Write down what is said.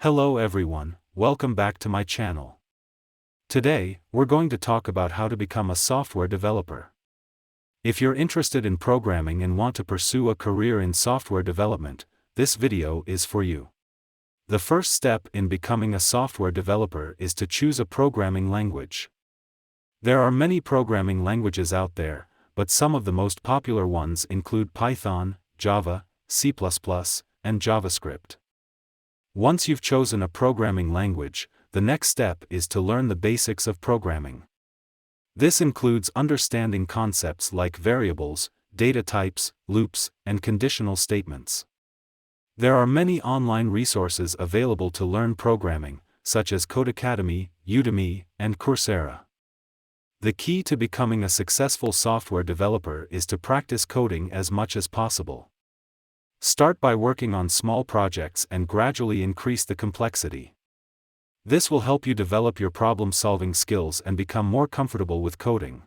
Hello everyone, welcome back to my channel. Today, we're going to talk about how to become a software developer. If you're interested in programming and want to pursue a career in software development, this video is for you. The first step in becoming a software developer is to choose a programming language. There are many programming languages out there, but some of the most popular ones include Python, Java, C++, and JavaScript. Once you've chosen a programming language, the next step is to learn the basics of programming. This includes understanding concepts like variables, data types, loops, and conditional statements. There are many online resources available to learn programming, such as Codecademy, Udemy, and Coursera. The key to becoming a successful software developer is to practice coding as much as possible. Start by working on small projects and gradually increase the complexity. This will help you develop your problem-solving skills and become more comfortable with coding.